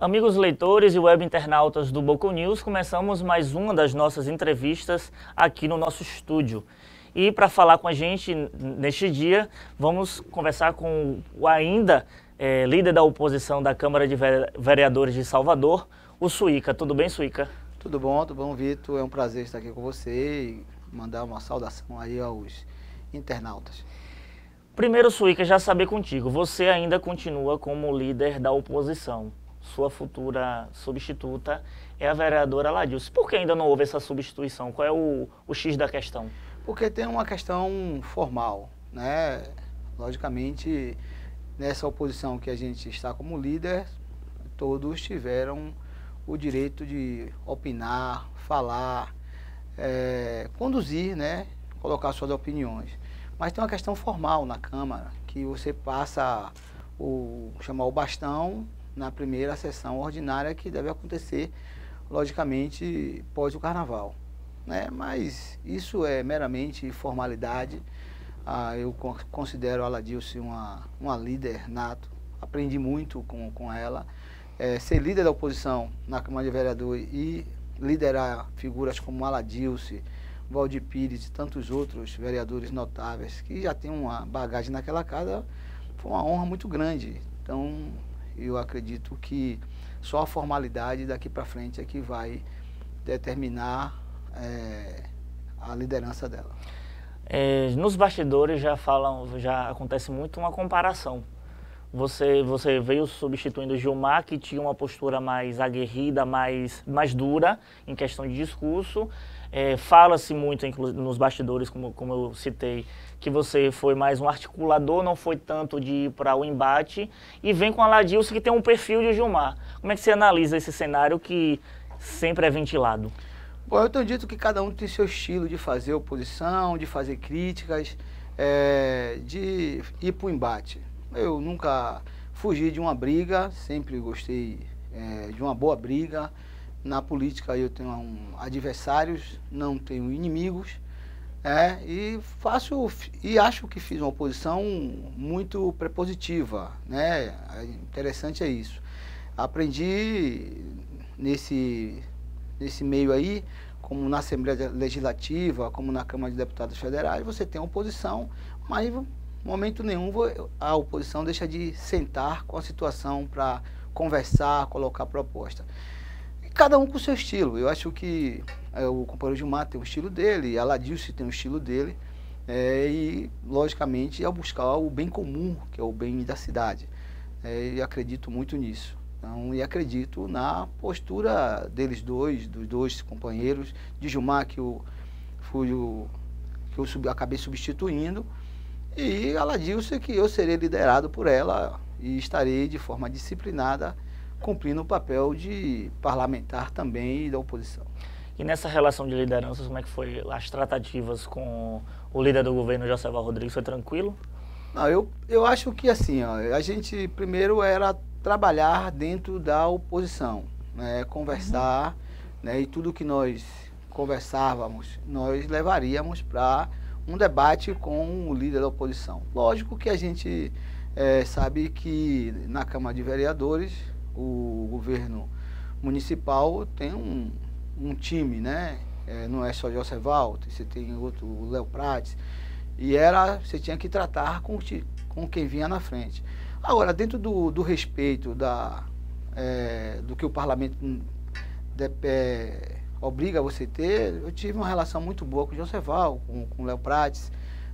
Amigos leitores e web internautas do Boco News, começamos mais uma das nossas entrevistas aqui no nosso estúdio. E para falar com a gente neste dia, vamos conversar com o ainda líder da oposição da Câmara de Vereadores de Salvador, o Suíca. Tudo bem, Suíca? Tudo bom, Vitor. É um prazer estar aqui com você e mandar uma saudação aí aos internautas. Primeiro, Suíca, já saber contigo, você ainda continua como líder da oposição. Sua futura substituta é a vereadora Aladilce. Por que ainda não houve essa substituição? Qual é o X da questão? Porque tem uma questão formal, né? Logicamente, nessa oposição que a gente está como líder, todos tiveram o direito de opinar, falar, conduzir, né? Colocar suas opiniões. Mas tem uma questão formal na Câmara, que você passa chamar o bastão na primeira sessão ordinária, que deve acontecer, logicamente, pós o Carnaval, né? Mas isso é meramente formalidade. Eu considero a Aladilce uma líder nato, aprendi muito com ela. Ser líder da oposição na Câmara de Vereadores e liderar figuras como Aladilce, Valdir Pires e tantos outros vereadores notáveis que já têm uma bagagem naquela casa, foi uma honra muito grande. Então, eu acredito que só a formalidade daqui para frente é que vai determinar a liderança dela. Nos bastidores já acontece muito uma comparação. Você veio substituindo o Gilmar, que tinha uma postura mais aguerrida, mais dura em questão de discurso. Fala-se muito nos bastidores, como eu citei, que você foi mais um articulador, não foi tanto de ir para o embate, e vem com a Aladilce, que tem um perfil de Gilmar. Como é que você analisa esse cenário que sempre é ventilado? Bom, eu tenho dito que cada um tem seu estilo de fazer oposição, de fazer críticas, de ir para o embate. Eu nunca fugi de uma briga, sempre gostei de uma boa briga. Na política eu tenho adversários, não tenho inimigos, e acho que fiz uma oposição muito prepositiva, né? Interessante é isso. Aprendi nesse meio aí, como na Assembleia Legislativa, como na Câmara de Deputados Federais, você tem oposição, mas em momento nenhum a oposição deixa de sentar com a situação para conversar, colocar proposta. Cada um com o seu estilo. Eu acho que o companheiro Gilmar tem o estilo dele, a Aladilce tem o estilo dele, e logicamente é buscar o bem comum, que é o bem da cidade. E acredito muito nisso. Então, e acredito na postura dos dois companheiros, de Gilmar, que eu acabei substituindo, e a Aladilce, que eu serei liderado por ela e estarei de forma disciplinada cumprindo o papel de parlamentar também e da oposição. E nessa relação de lideranças, como é que foi as tratativas com o líder do governo, Joseval Rodrigues? Foi tranquilo? Não, eu acho que assim, a gente primeiro era trabalhar dentro da oposição, né, conversar, né, e tudo que nós conversávamos, nós levaríamos para um debate com o líder da oposição. Lógico que a gente sabe que na Câmara de Vereadores o governo municipal tem um time, né? Não é só Joseval, você tem outro, o Léo Prates, e você tinha que tratar com quem vinha na frente. Agora, dentro do respeito do que o parlamento obriga você a ter, eu tive uma relação muito boa com o Joseval, com o Léo Prates,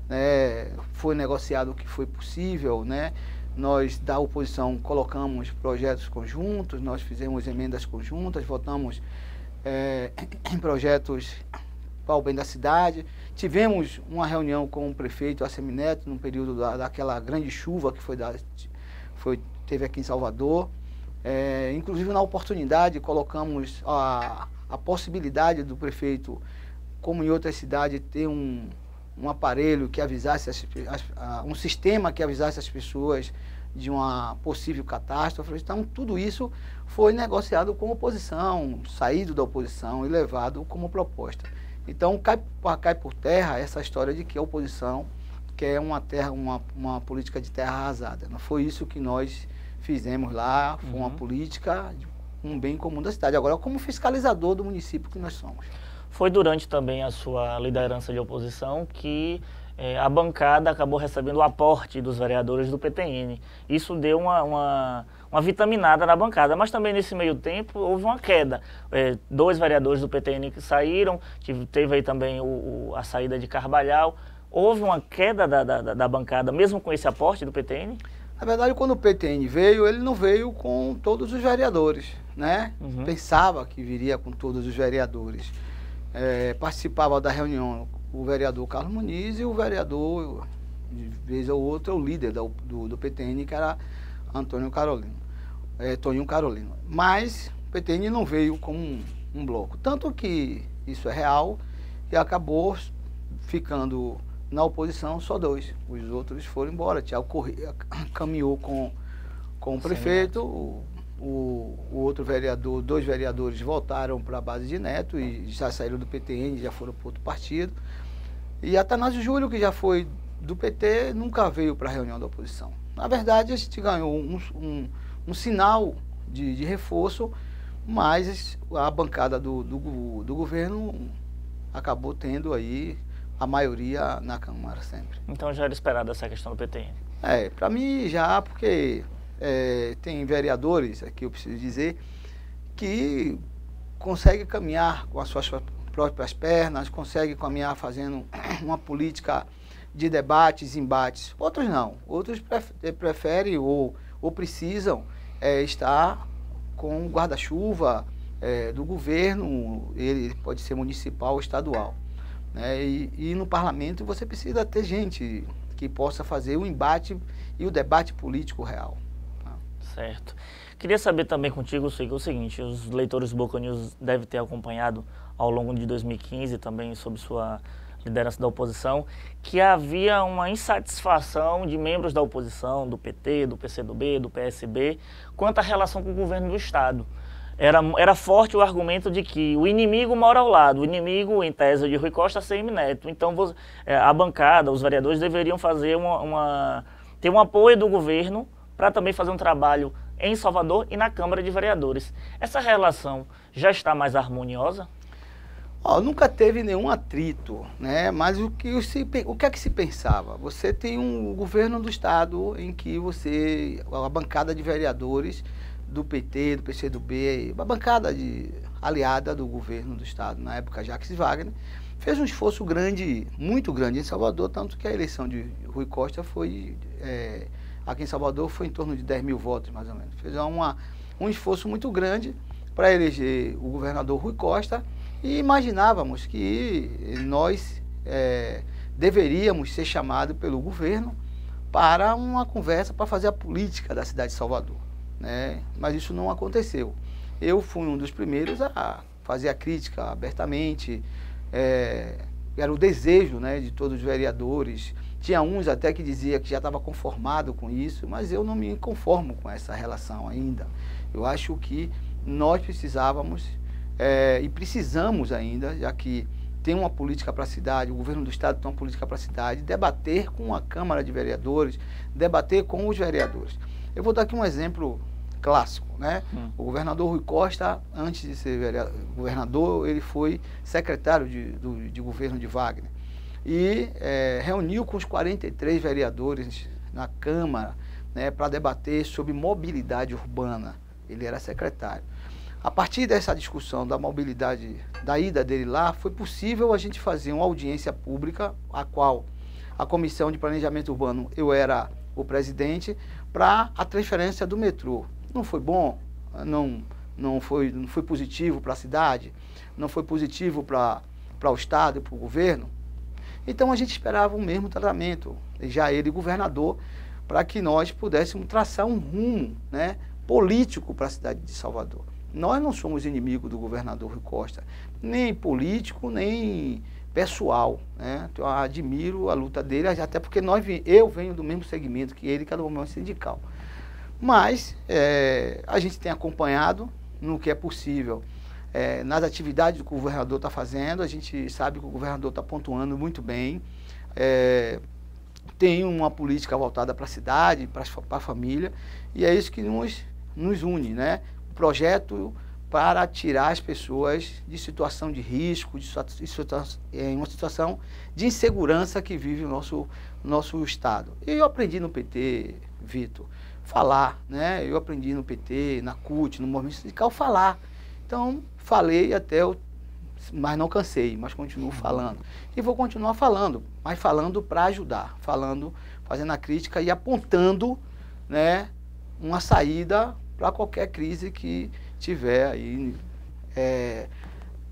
né? Foi negociado o que foi possível, né? Nós, da oposição, colocamos projetos conjuntos, nós fizemos emendas conjuntas, votamos em projetos para o bem da cidade. Tivemos uma reunião com o prefeito Assemineto no período daquela grande chuva que teve aqui em Salvador. Inclusive, na oportunidade, colocamos a possibilidade do prefeito, como em outras cidades, ter um aparelho que avisasse, um sistema que avisasse as pessoas de uma possível catástrofe. Então, tudo isso foi negociado com a oposição, saído da oposição e levado como proposta. Então, cai por terra essa história de que a oposição quer uma política de terra arrasada. Não foi isso que nós fizemos lá, foi uma política um bem comum da cidade. Agora, como fiscalizador do município que nós somos. Foi durante também a sua liderança de oposição que a bancada acabou recebendo o aporte dos vereadores do PTN. Isso deu uma vitaminada na bancada, mas também nesse meio tempo houve uma queda. 2 vereadores do PTN que saíram, teve aí também a saída de Carvalhal. Houve uma queda da bancada, mesmo com esse aporte do PTN? Na verdade, quando o PTN veio, ele não veio com todos os vereadores, né? Uhum. Pensava que viria com todos os vereadores. Participava da reunião o vereador Carlos Muniz e o vereador, de vez ou outra, o líder do PTN, que era Toninho Carolino. Mas o PTN não veio como um bloco. Tanto que isso é real e acabou ficando na oposição só 2. Os outros foram embora. Tiago Corrêa caminhou com o prefeito, o outro vereador, 2 vereadores voltaram para a base de Neto e já saíram do PTN, já foram para outro partido. E Atanásio Júlio, que já foi do PT, nunca veio para a reunião da oposição. Na verdade, a gente ganhou um sinal de reforço, mas a bancada do governo acabou tendo aí a maioria na Câmara sempre. Então já era esperada essa questão do PTN? Para mim já, porque tem vereadores, aqui eu preciso dizer, que conseguem caminhar com as suas próprias pernas, conseguem caminhar fazendo uma política de debates, embates. Outros não, outros preferem ou precisam estar com o guarda-chuva do governo, ele pode ser municipal ou estadual. E no parlamento você precisa ter gente que possa fazer o embate e o debate político real. Certo. Queria saber também contigo o seguinte, os leitores do Boca News devem ter acompanhado ao longo de 2015, também sob sua liderança da oposição, que havia uma insatisfação de membros da oposição, do PT, do PCdoB, do PSB, quanto à relação com o governo do Estado. Era forte o argumento de que o inimigo mora ao lado, o inimigo, em tese, de Rui Costa, ACM Neto. Então, a bancada, os vereadores deveriam fazer ter um apoio do governo para também fazer um trabalho em Salvador e na Câmara de Vereadores. Essa relação já está mais harmoniosa? Nunca teve nenhum atrito, né? Mas o que é que se pensava? Você tem um governo do Estado em que a bancada de vereadores do PT, do PCdoB, uma bancada aliada do governo do Estado, na época Jacques Wagner, fez um esforço grande, muito grande em Salvador, tanto que a eleição de Rui Costa foi, aqui em Salvador, foi em torno de 10 mil votos, mais ou menos. Fez um esforço muito grande para eleger o governador Rui Costa e imaginávamos que nós deveríamos ser chamados pelo governo para uma conversa para fazer a política da cidade de Salvador. Mas isso não aconteceu. Eu fui um dos primeiros a fazer a crítica abertamente, era o desejo, de todos os vereadores. Tinha uns até que dizia que já estava conformado com isso, mas eu não me conformo com essa relação ainda. Eu acho que nós precisávamos e precisamos ainda, já que tem uma política para a cidade, o governo do Estado tem uma política para a cidade, debater com a Câmara de Vereadores, debater com os vereadores. Eu vou dar aqui um exemplo clássico, O governador Rui Costa, antes de ser governador, ele foi secretário de governo de Wagner e reuniu com os 43 vereadores na Câmara, para debater sobre mobilidade urbana. Ele era secretário. A partir dessa discussão da mobilidade, da ida dele lá, foi possível a gente fazer uma audiência pública, a qual a Comissão de Planejamento Urbano, eu era o presidente, para a transferência do metrô. Não foi bom, não foi positivo para a cidade, não foi positivo para o Estado e para o governo. Então a gente esperava o mesmo tratamento, já ele governador, para que nós pudéssemos traçar um rumo político para a cidade de Salvador. Nós não somos inimigos do governador Rui Costa, nem político, nem pessoal. Eu admiro a luta dele, até porque eu venho do mesmo segmento que ele, que é do movimento sindical. Mas a gente tem acompanhado no que é possível, nas atividades que o governador está fazendo, a gente sabe que o governador está pontuando muito bem, tem uma política voltada para a cidade, para a família, e é isso que nos une, O projeto para tirar as pessoas de situação de risco, em uma situação de insegurança que vive o nosso Estado. E eu aprendi no PT, Vitor, falar, né? Eu aprendi no PT, na CUT, no movimento sindical, falar. Então, falei mas não cansei, mas continuo falando. E vou continuar falando, mas falando para ajudar, fazendo a crítica e apontando, né, uma saída para qualquer crise que tiver aí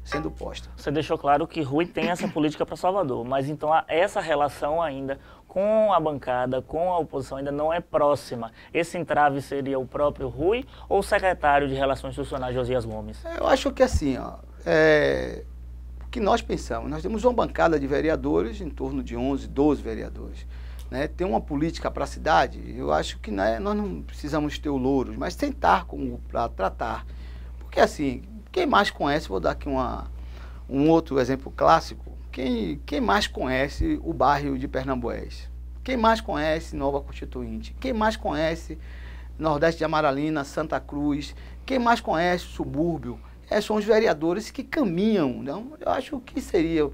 sendo posta. Você deixou claro que Rui tem essa política para Salvador, mas então essa relação ainda com a bancada, com a oposição, ainda não é próxima. Esse entrave seria o próprio Rui ou o secretário de Relações Institucionais, Josias Gomes? Eu acho que assim, o que nós pensamos, nós temos uma bancada de vereadores, em torno de 11, 12 vereadores. Né, ter uma política para a cidade, eu acho que nós não precisamos ter o louros, mas sentar para tratar. Porque assim, quem mais conhece, vou dar aqui um outro exemplo clássico, quem mais conhece o bairro de Pernambués? Quem mais conhece Nova Constituinte? Quem mais conhece Nordeste de Amaralina, Santa Cruz? Quem mais conhece o subúrbio? São os vereadores que caminham. Não? Eu acho que seria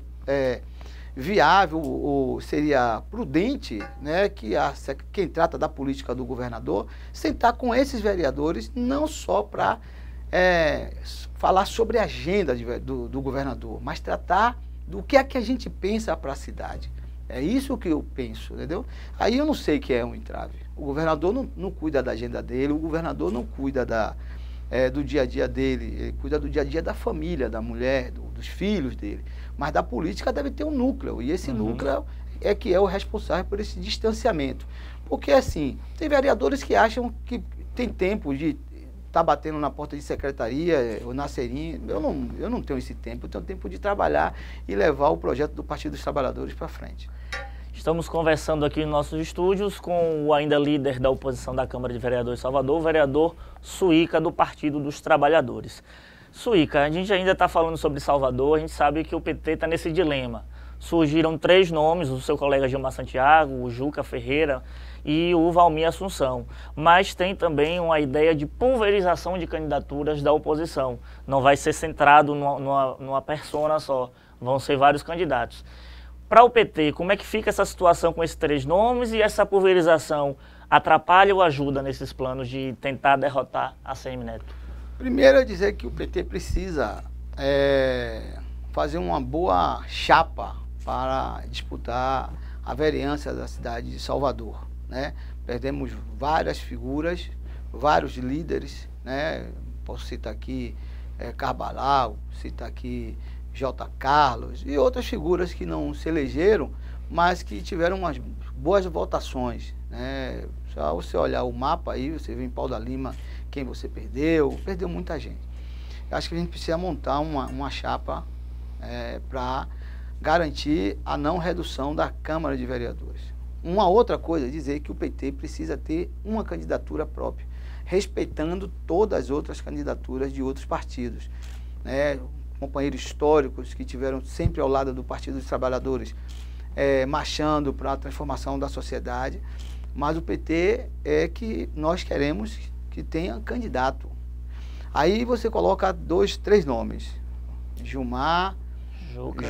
viável ou seria prudente, né, que quem trata da política do governador sentar com esses vereadores não só para falar sobre a agenda do governador, mas tratar do que é que a gente pensa para a cidade. É isso que eu penso, entendeu? Aí eu não sei que é um entrave. O governador não cuida da agenda dele, o governador não cuida do dia a dia dele, ele cuida do dia a dia da família, da mulher, dos filhos dele. Mas da política deve ter um núcleo, e esse núcleo é que é o responsável por esse distanciamento. Porque assim, tem vereadores que acham que tem tempo de estar batendo na porta de secretaria ou na serinha. Eu não tenho esse tempo, eu tenho tempo de trabalhar e levar o projeto do Partido dos Trabalhadores para frente. Estamos conversando aqui em nossos estúdios com o ainda líder da oposição da Câmara de Vereadores de Salvador, o vereador Suíca, do Partido dos Trabalhadores. Suíca, a gente ainda está falando sobre Salvador, a gente sabe que o PT está nesse dilema. Surgiram 3 nomes, o seu colega Gilmar Santiago, o Juca Ferreira e o Valmir Assunção. Mas tem também uma ideia de pulverização de candidaturas da oposição. Não vai ser centrado numa persona só, vão ser vários candidatos. Para o PT, como é que fica essa situação com esses 3 nomes e essa pulverização atrapalha ou ajuda nesses planos de tentar derrotar a ACM Neto? Primeiro é dizer que o PT precisa fazer uma boa chapa para disputar a vereança da cidade de Salvador. Né? Perdemos várias figuras, vários líderes, né? Posso citar aqui Carvalhal, citar aqui J. Carlos e outras figuras que não se elegeram, mas que tiveram umas boas votações. Né? Só você olhar o mapa aí, você vê em Pau da Lima quem você perdeu muita gente. Eu acho que a gente precisa montar uma chapa para garantir a não redução da Câmara de Vereadores. Uma outra coisa é dizer que o PT precisa ter uma candidatura própria, respeitando todas as outras candidaturas de outros partidos. Né? Companheiros históricos que tiveram sempre ao lado do Partido dos Trabalhadores, marchando para a transformação da sociedade, mas o PT é que nós queremos que tenha candidato. Aí você coloca 2, 3 nomes, Gilmar,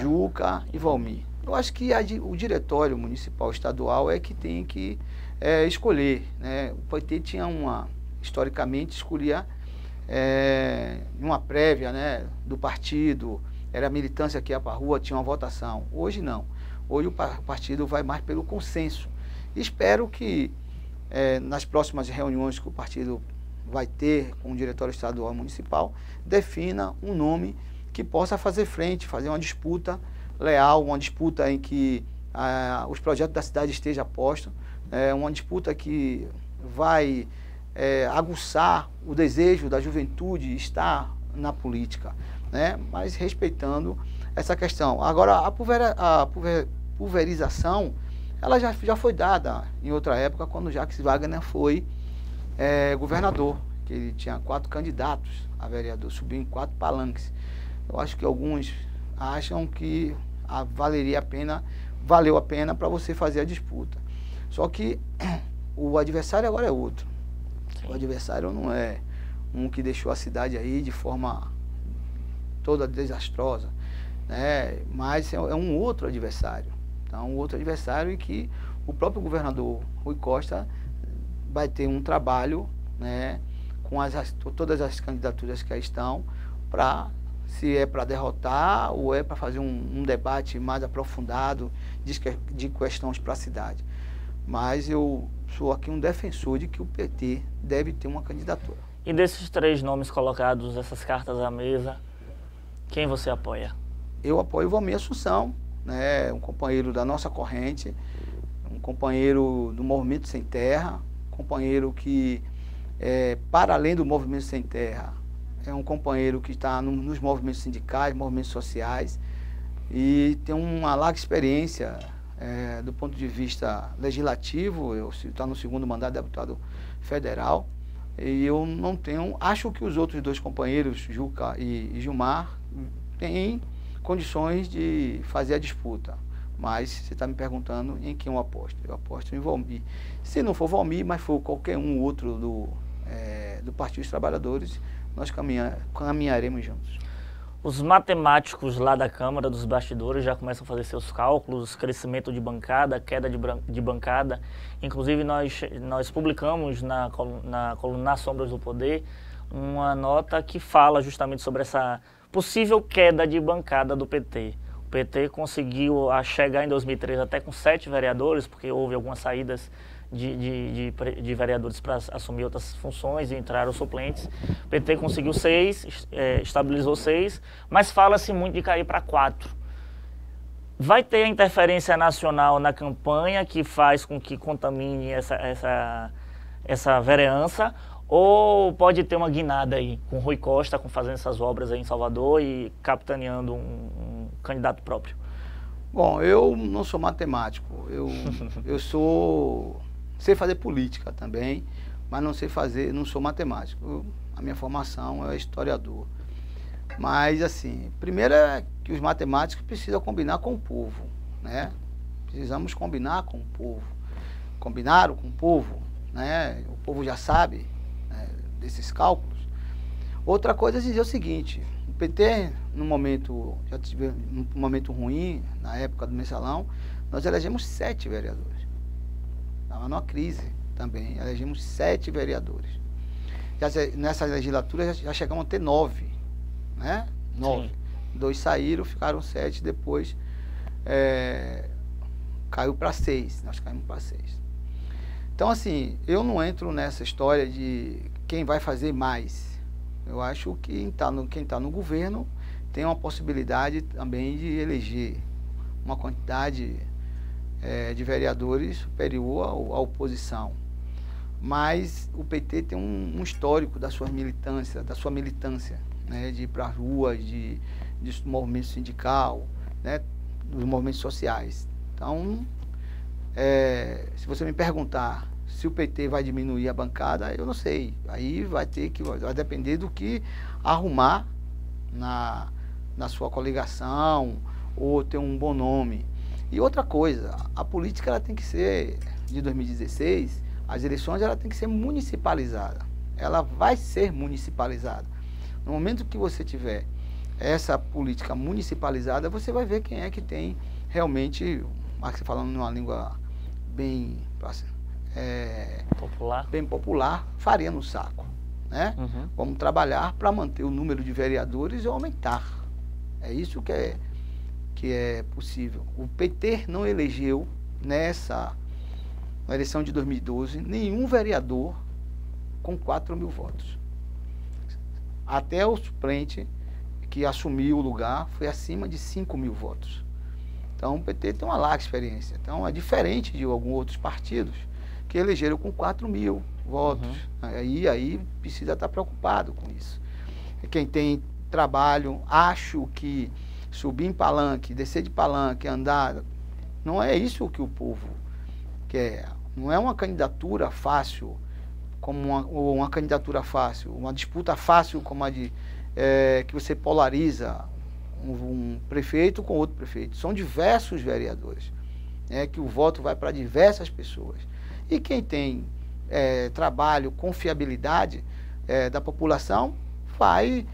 Juca e Valmir. Eu acho que o diretório municipal estadual é que tem que escolher. Né? O PT tinha historicamente escolhia uma prévia, né, do partido, era a militância que ia para a rua, tinha uma votação. Hoje não. Hoje o partido vai mais pelo consenso. E espero que nas próximas reuniões que o partido vai ter com o diretório estadual e municipal, defina um nome que possa fazer frente, fazer uma disputa leal, uma disputa em que os projetos da cidade estejam postos, uma disputa que vai aguçar o desejo da juventude estar na política, né? Mas respeitando essa questão. Agora, a pulverização, ela já foi dada em outra época, quando Jacques Wagner foi governador, que ele tinha 4 candidatos a vereador, subiu em 4 palanques. Eu acho que alguns acham que valeu a pena para você fazer a disputa. Só que o adversário agora é outro. O adversário não é um que deixou a cidade aí de forma toda desastrosa, né? Mas é um outro adversário. Então, um outro adversário em que o próprio governador Rui Costa vai ter um trabalho, né, com todas as candidaturas que aí estão, se é para derrotar ou é para fazer um debate mais aprofundado de questões para a cidade. Mas eu sou aqui um defensor de que o PT deve ter uma candidatura. E desses 3 nomes colocados, essas cartas à mesa, quem você apoia? Eu apoio o Valmir Assunção, né, um companheiro da nossa corrente, um companheiro do Movimento Sem Terra, companheiro que, para além do Movimento Sem Terra, é um companheiro que está nos movimentos sindicais, movimentos sociais, e tem uma larga experiência do ponto de vista legislativo. Eu estou no 2º mandato de deputado federal, e eu não tenho, acho que os outros 2 companheiros, Juca e Gilmar, têm condições de fazer a disputa. Mas você está me perguntando em quem eu aposto. Eu aposto em Valmir. Se não for Valmir, mas for qualquer um outro do Partido dos Trabalhadores, nós caminharemos juntos. Os matemáticos lá da Câmara, dos bastidores, já começam a fazer seus cálculos, crescimento de bancada, queda de bancada. Inclusive, nós publicamos na coluna Nas Sombras do Poder uma nota que fala justamente sobre essa possível queda de bancada do PT. O PT conseguiu chegar em 2013 até com 7 vereadores, porque houve algumas saídas de vereadores para assumir outras funções e entraram suplentes. O PT conseguiu 6, estabilizou 6, mas fala-se muito de cair para 4. Vai ter a interferência nacional na campanha que faz com que contamine essa vereança, ou pode ter uma guinada aí, com Rui Costa fazendo essas obras aí em Salvador e capitaneando um candidato próprio? Bom, eu não sou matemático, eu sei fazer política também, mas não sou matemático. A minha formação é historiador. Mas, assim, primeiro é que os matemáticos precisam combinar com o povo, né? Precisamos combinar com o povo. Combinaram com o povo, né? O povo já sabe, né, desses cálculos. Outra coisa é dizer o seguinte: o PT, já tive um momento ruim, na época do mensalão, nós elegemos 7 vereadores. Estava numa crise também, elegemos 7 vereadores. Nessa legislatura já chegamos a ter 9, né? 9. Sim. 2 saíram, ficaram 7, depois caiu para 6, nós caímos para 6. Então, assim, eu não entro nessa história de quem vai fazer mais. Eu acho que quem tá no governo tem uma possibilidade também de eleger uma quantidade de vereadores superior à oposição. Mas o PT tem um histórico da sua militância, né, de ir para as ruas, de movimento sindical, né, dos movimentos sociais. Então, se você me perguntar se o PT vai diminuir a bancada, eu não sei. Aí vai depender do que arrumar na sua coligação, ou ter um bom nome. E outra coisa, a política ela tem que ser, de 2016, as eleições ela tem que ser municipalizada. Ela vai ser municipalizada. No momento que você tiver essa política municipalizada, você vai ver quem é que tem realmente, falando numa língua bem popular, farinha no saco, né? Uhum. Vamos trabalhar para manter o número de vereadores e aumentar. É isso que é possível. O PT não elegeu na eleição de 2012 nenhum vereador com 4 mil votos. Até o suplente que assumiu o lugar foi acima de 5 mil votos. Então o PT tem uma larga experiência. Então é diferente de alguns outros partidos que elegeram com 4 mil votos. Uhum. Aí precisa estar preocupado com isso. Quem tem trabalho, acho que subir em palanque, descer de palanque, andar, não é isso que o povo quer. Não é uma candidatura fácil, uma candidatura fácil, uma disputa fácil como a que você polariza um prefeito com outro prefeito. São diversos vereadores, que o voto vai para diversas pessoas. E quem tem trabalho, confiabilidade, da população vai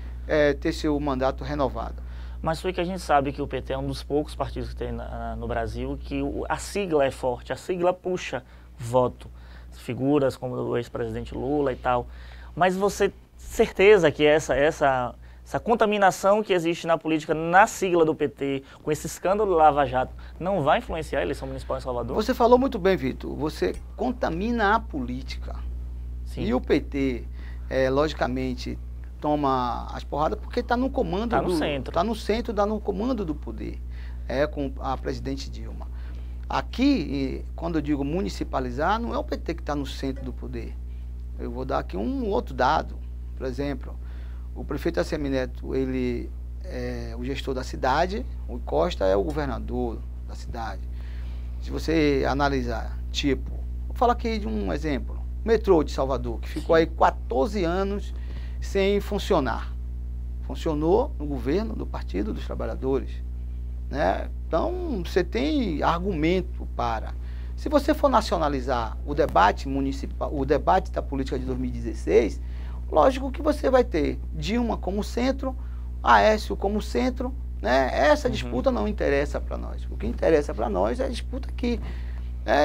ter seu mandato renovado. Mas foi que a gente sabe que o PT é um dos poucos partidos que tem no Brasil que a sigla é forte, a sigla puxa voto. Figuras como o ex-presidente Lula e tal. Mas você certeza que essa contaminação que existe na política, na sigla do PT, com esse escândalo do Lava Jato, não vai influenciar a eleição municipal em Salvador? Você falou muito bem, Vitor. Você contamina a política. Sim. E o PT, logicamente, toma as porradas porque está no comando Está no centro. Está no centro, está no comando do poder, com a presidente Dilma. Aqui, quando eu digo municipalizar, não é o PT que está no centro do poder. Eu vou dar aqui um outro dado. Por exemplo, o prefeito Assemineto, ele é o gestor da cidade, o Costa é o governador da cidade. Se você analisar, tipo, vou falar aqui de um exemplo, o metrô de Salvador, que ficou aí 14 anos sem funcionar. Funcionou no governo do Partido dos Trabalhadores, né? Então, você tem argumento para. Se você for nacionalizar o debate municipal, o debate da política de 2016, lógico que você vai ter Dilma como centro, Aécio como centro, né? Essa disputa não interessa para nós. O que interessa para nós é a disputa aqui.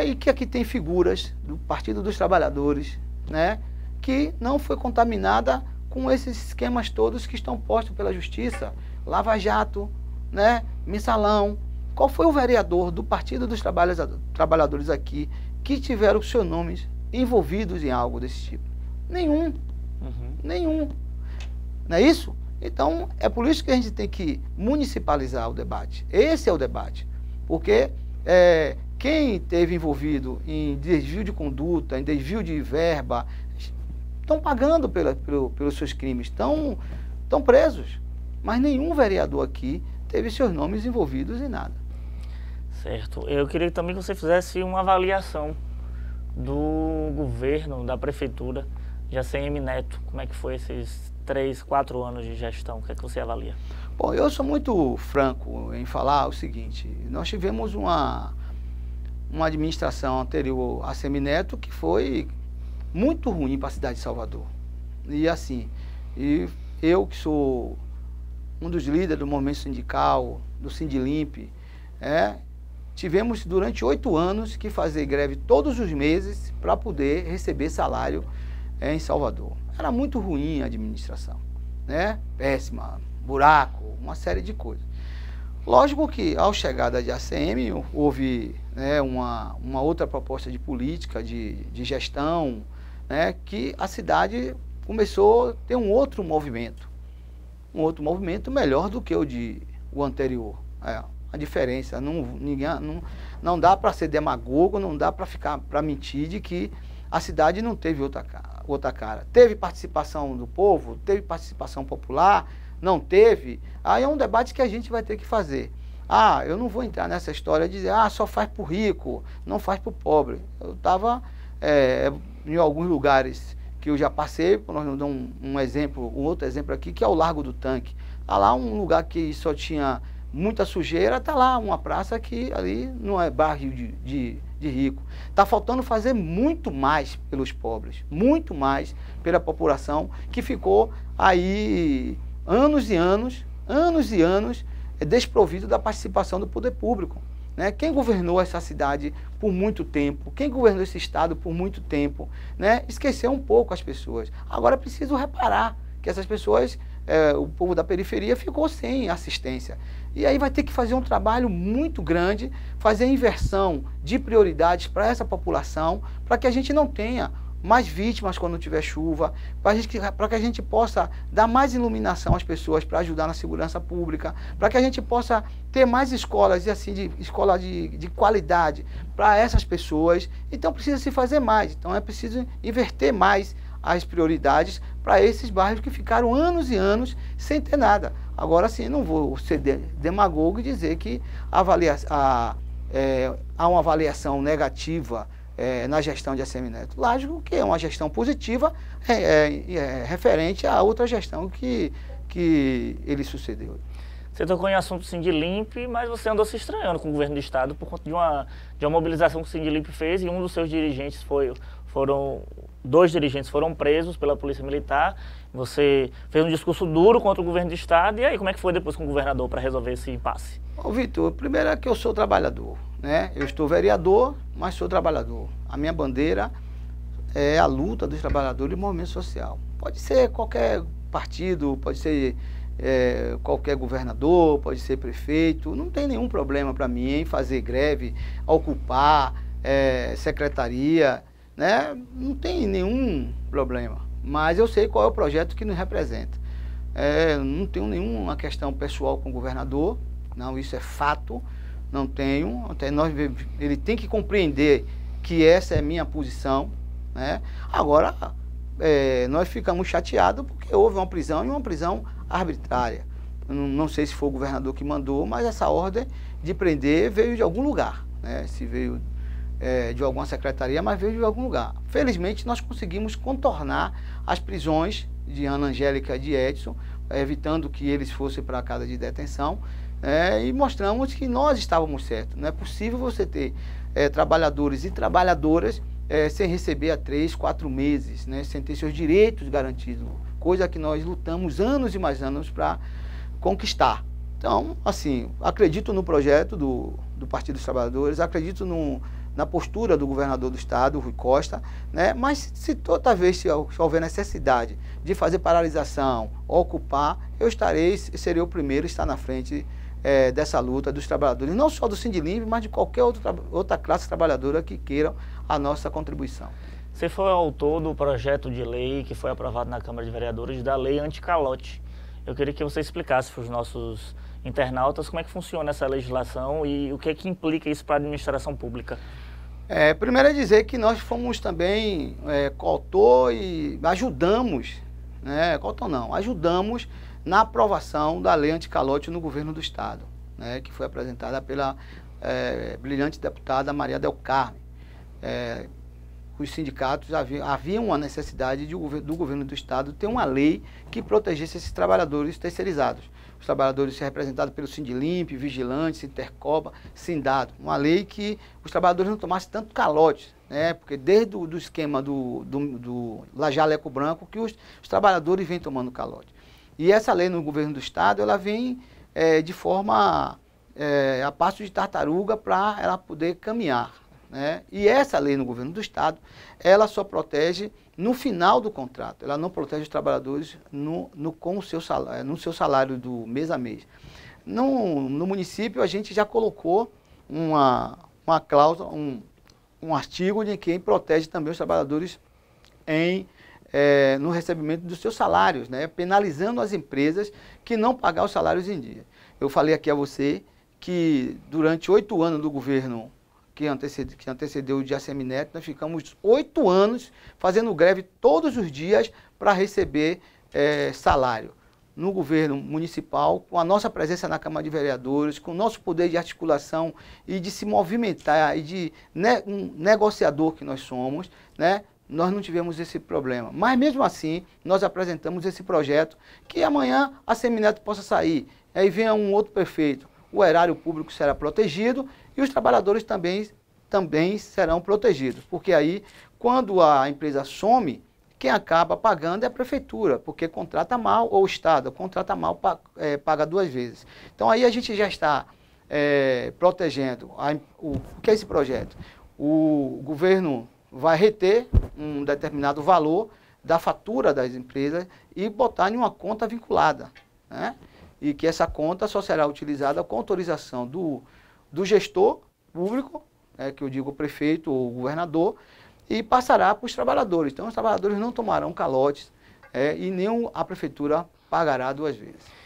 E que aqui tem figuras do Partido dos Trabalhadores, né? Que não foi contaminada com esses esquemas todos que estão postos pela Justiça, Lava Jato, né? Mensalão. Qual foi o vereador do Partido dos Trabalhadores aqui que tiveram os seus nomes envolvidos em algo desse tipo? Nenhum. Nenhum. Não é isso? Então, é por isso que a gente tem que municipalizar o debate. Esse é o debate. Porque quem esteve envolvido em desvio de conduta, em desvio de verba, estão pagando pelos seus crimes, estão presos. Mas nenhum vereador aqui teve seus nomes envolvidos em nada. Certo. Eu queria também que você fizesse uma avaliação do governo, da prefeitura de ACM Neto. Como é que foi esses 3, 4 anos de gestão? O que é que você avalia? Bom, eu sou muito franco em falar o seguinte. Nós tivemos uma administração anterior a ACM Neto que foi muito ruim para a cidade de Salvador. E assim, eu que sou um dos líderes do movimento sindical, do Sindilimp, tivemos durante 8 anos que fazer greve todos os meses para poder receber salário em Salvador. Era muito ruim a administração, né? Péssima, buraco, uma série de coisas. Lógico que ao chegada de ACM houve uma outra proposta de política, de gestão, né? Que a cidade começou a ter um outro movimento melhor do que o anterior. A diferença, não dá para ser demagogo, não dá para mentir de que a cidade não teve outra cara. Teve participação do povo, teve participação popular, não teve. Aí é um debate que a gente vai ter que fazer. Eu não vou entrar nessa história de dizer, só faz para o rico, não faz para o pobre. Eu estava em alguns lugares que eu já passei, nós não damos um outro exemplo aqui, que é o Largo do Tanque. Está lá um lugar que só tinha muita sujeira, está lá uma praça que ali não é bairro de rico. Está faltando fazer muito mais pelos pobres, muito mais pela população que ficou aí anos e anos desprovido da participação do poder público. Né? Quem governou essa cidade por muito tempo, quem governou esse estado por muito tempo, né? Esqueceu um pouco as pessoas. Agora é preciso reparar que essas pessoas, o povo da periferia ficou sem assistência. E aí vai ter que fazer um trabalho muito grande, fazer inversão de prioridades para essa população, para que a gente não tenha mais vítimas quando tiver chuva, para que a gente possa dar mais iluminação às pessoas para ajudar na segurança pública, para que a gente possa ter mais escolas, e assim, escola de qualidade para essas pessoas. Então precisa se fazer mais, então é preciso inverter mais as prioridades para esses bairros que ficaram anos e anos sem ter nada. Agora sim, não vou ser demagogo e dizer que há uma avaliação negativa na gestão de ACM Neto. Lógico que é uma gestão positiva referente a outra gestão que ele sucedeu. Você tocou em assunto Sindilimp, mas você andou se estranhando com o governo do estado por conta de uma mobilização que o Sindilimp fez e um dos seus dirigentes foi Dois dirigentes foram presos pela Polícia Militar. Você fez um discurso duro contra o governo do estado. E aí, como é que foi depois com o governador para resolver esse impasse? Ô, Vitor, primeiro é que eu sou trabalhador, né? Eu estou vereador, mas sou trabalhador. A minha bandeira é a luta dos trabalhadores e o movimento social. Pode ser qualquer partido, pode ser qualquer governador, pode ser prefeito. Não tem nenhum problema para mim em fazer greve, ocupar secretaria, né? Não tem nenhum problema. Mas eu sei qual é o projeto que nos representa. Não tenho nenhuma questão pessoal com o governador, não, isso é fato, não tenho. Até ele tem que compreender que essa é a minha posição, né? Agora, nós ficamos chateados porque houve uma prisão e uma prisão arbitrária. Não sei se foi o governador que mandou, mas essa ordem de prender veio de algum lugar, né? Se veio de alguma secretaria, mas veio de algum lugar. Felizmente, nós conseguimos contornar as prisões de Ana Angélica e de Edson, evitando que eles fossem para a casa de detenção, e mostramos que nós estávamos certos. Não é possível você ter trabalhadores e trabalhadoras sem receber há 3, 4 meses, né, sem ter seus direitos garantidos, coisa que nós lutamos anos e mais anos para conquistar. Então, assim, acredito no projeto do Partido dos Trabalhadores, acredito na postura do governador do estado, Rui Costa, né? Mas se toda vez se houver necessidade de fazer paralisação, ocupar, serei o primeiro a estar na frente dessa luta dos trabalhadores, não só do Sindilimp, mas de qualquer outra classe trabalhadora que queira a nossa contribuição. Você foi autor do projeto de lei que foi aprovado na Câmara de Vereadores da lei anticalote. Eu queria que você explicasse para os nossos internautas como é que funciona essa legislação e o que é que implica isso para a administração pública. Primeiro é dizer que nós fomos também coautor e ajudamos, coautor não, ajudamos na aprovação da lei anticalote no governo do estado, né, que foi apresentada pela brilhante deputada Maria del Carmen. Os sindicatos haviam uma necessidade do governo do estado ter uma lei que protegesse esses trabalhadores terceirizados. Os trabalhadores representados pelo Sindilimp, Vigilante, Sintercoba, Sindado. Uma lei que os trabalhadores não tomassem tanto calote, né? Porque desde o esquema do Lajaleco Branco que os trabalhadores vêm tomando calote. E essa lei no governo do estado, ela vem de forma a passo de tartaruga para ela poder caminhar, né? E essa lei no governo do estado, ela só protege no final do contrato, ela não protege os trabalhadores no seu salário do mês a mês. No município, a gente já colocou uma cláusula, um artigo de quem protege também os trabalhadores no recebimento dos seus salários, né? Penalizando as empresas que não pagar os salários em dia. Eu falei aqui a você que durante 8 anos do governo que antecedeu o de Assemineto, nós ficamos 8 anos fazendo greve todos os dias para receber salário. No governo municipal, com a nossa presença na Câmara de Vereadores, com o nosso poder de articulação e de se movimentar, e de um negociador que nós somos, né, nós não tivemos esse problema. Mas mesmo assim, nós apresentamos esse projeto que amanhã a Assemineto possa sair, aí venha um outro prefeito, o erário público será protegido e os trabalhadores também serão protegidos, porque aí, quando a empresa some, quem acaba pagando é a prefeitura, porque contrata mal, ou o Estado contrata mal, paga 2 vezes. Então aí a gente já está protegendo. O que é esse projeto? O governo vai reter um determinado valor da fatura das empresas e botar em uma conta vinculada, né? E que essa conta só será utilizada com autorização do gestor público, que eu digo o prefeito ou o governador, e passará para os trabalhadores. Então, os trabalhadores não tomarão calotes e nem a prefeitura pagará 2 vezes.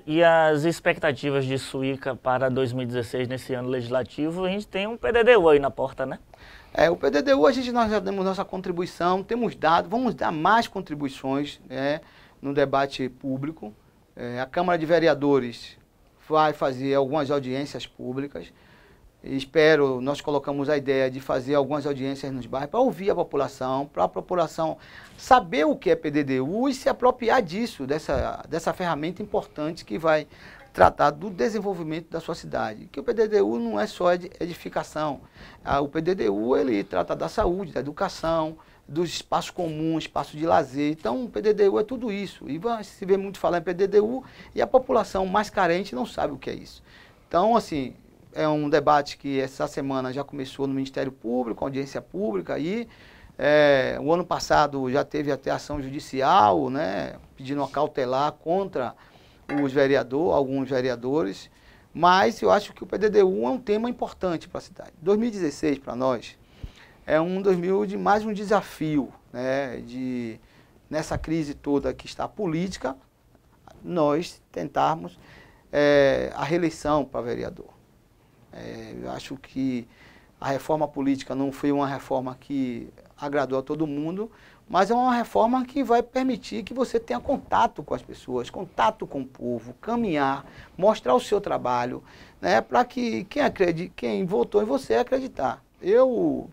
E as expectativas de Suíca para 2016, nesse ano legislativo, a gente tem um PDDU aí na porta, né? O PDDU, nós já demos nossa contribuição, vamos dar mais contribuições no debate público. A Câmara de Vereadores vai fazer algumas audiências públicas. Nós colocamos a ideia de fazer algumas audiências nos bairros para ouvir a população, para a população saber o que é PDDU e se apropriar disso, dessa ferramenta importante que vai tratar do desenvolvimento da sua cidade. Que o PDDU não é só edificação. O PDDU ele trata da saúde, da educação, dos espaços comuns, espaços de lazer. Então, o PDDU é tudo isso. E se vê muito falar em PDDU e a população mais carente não sabe o que é isso. Então, assim, é um debate que essa semana já começou no Ministério Público, audiência pública aí. O ano passado já teve até ação judicial, né, pedindo uma cautelar contra alguns vereadores, mas eu acho que o PDDU é um tema importante para a cidade. 2016 para nós é um 2000 de mais um desafio, né, nessa crise toda que está política, nós tentarmos a reeleição para vereador. Eu acho que a reforma política não foi uma reforma que agradou a todo mundo, mas é uma reforma que vai permitir que você tenha contato com as pessoas, contato com o povo, caminhar, mostrar o seu trabalho, né, para que quem votou em você acreditar. Eu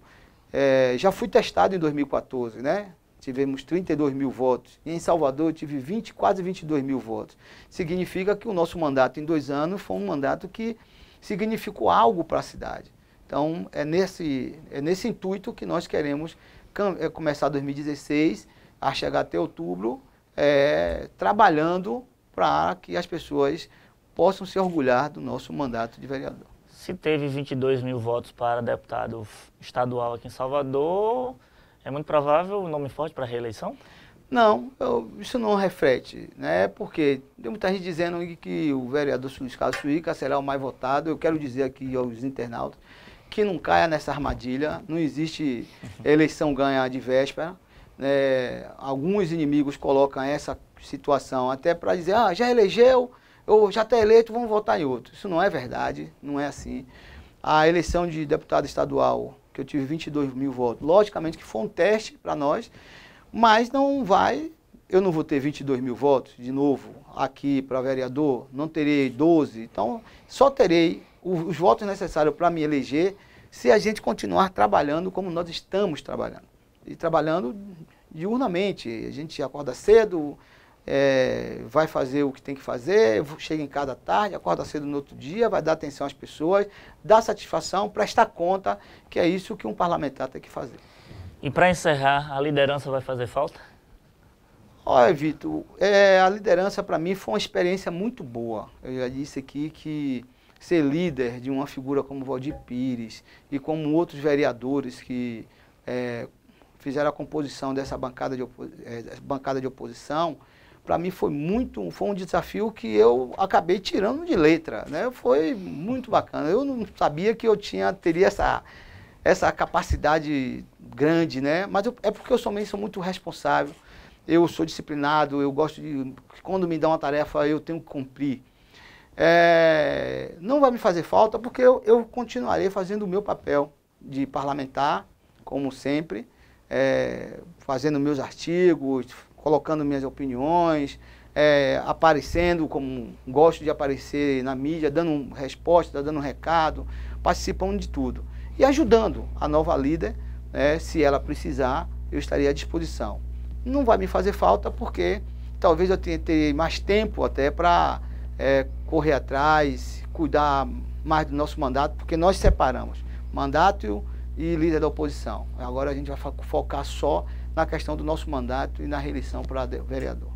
já fui testado em 2014, né? Tivemos 32 mil votos, e em Salvador eu tive quase 22 mil votos. Significa que o nosso mandato em 2 anos foi um mandato que significou algo para a cidade. Então, é nesse intuito que nós queremos começar 2016, a chegar até outubro, trabalhando para que as pessoas possam se orgulhar do nosso mandato de vereador. Se teve 22 mil votos para deputado estadual aqui em Salvador, é muito provável o nome forte para a reeleição? Não, isso não reflete, né? Porque tem muita gente dizendo que o vereador Carlos Suíca será o mais votado. Eu quero dizer aqui aos internautas que não caia nessa armadilha, não existe eleição ganha de véspera. Alguns inimigos colocam essa situação até para dizer, já elegeu, ou já está eleito, vamos votar em outro. Isso não é verdade, não é assim. A eleição de deputado estadual, que eu tive 22 mil votos, logicamente que foi um teste para nós, mas eu não vou ter 22 mil votos de novo aqui para vereador, não terei 12, então só terei os votos necessários para me eleger se a gente continuar trabalhando como nós estamos trabalhando. E trabalhando diurnamente, a gente acorda cedo, vai fazer o que tem que fazer, chega em casa à tarde, acorda cedo no outro dia, vai dar atenção às pessoas, dar satisfação, prestar conta, que é isso que um parlamentar tem que fazer. E para encerrar, a liderança vai fazer falta? Olha, Vitor, a liderança para mim foi uma experiência muito boa. Eu já disse aqui que ser líder de uma figura como Valdir Pires e como outros vereadores que fizeram a composição dessa bancada de oposição, para mim foi um desafio que eu acabei tirando de letra, né? Foi muito bacana. Eu não sabia que eu teria essa capacidade grande, né? Mas é porque eu também sou muito responsável. Eu sou disciplinado, eu gosto de... Quando me dá uma tarefa, eu tenho que cumprir. Não vai me fazer falta porque eu continuarei fazendo o meu papel de parlamentar, como sempre, fazendo meus artigos, colocando minhas opiniões, aparecendo como gosto de aparecer na mídia, dando resposta, dando recado, participando de tudo. E ajudando a nova líder, se ela precisar, eu estaria à disposição. Não vai me fazer falta porque talvez eu tenha mais tempo até para correr atrás, cuidar mais do nosso mandato, porque nós separamos mandato e líder da oposição. Agora a gente vai focar só na questão do nosso mandato e na reeleição para vereador.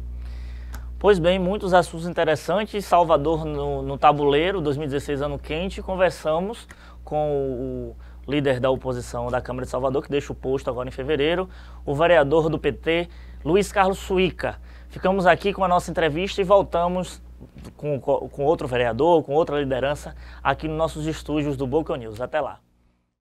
Pois bem, muitos assuntos interessantes. Salvador no tabuleiro, 2016 ano quente. Conversamos com o líder da oposição da Câmara de Salvador, que deixa o posto agora em fevereiro, o vereador do PT, Luiz Carlos Suíca. Ficamos aqui com a nossa entrevista e voltamos com outro vereador, com outra liderança, aqui nos nossos estúdios do Boca News. Até lá.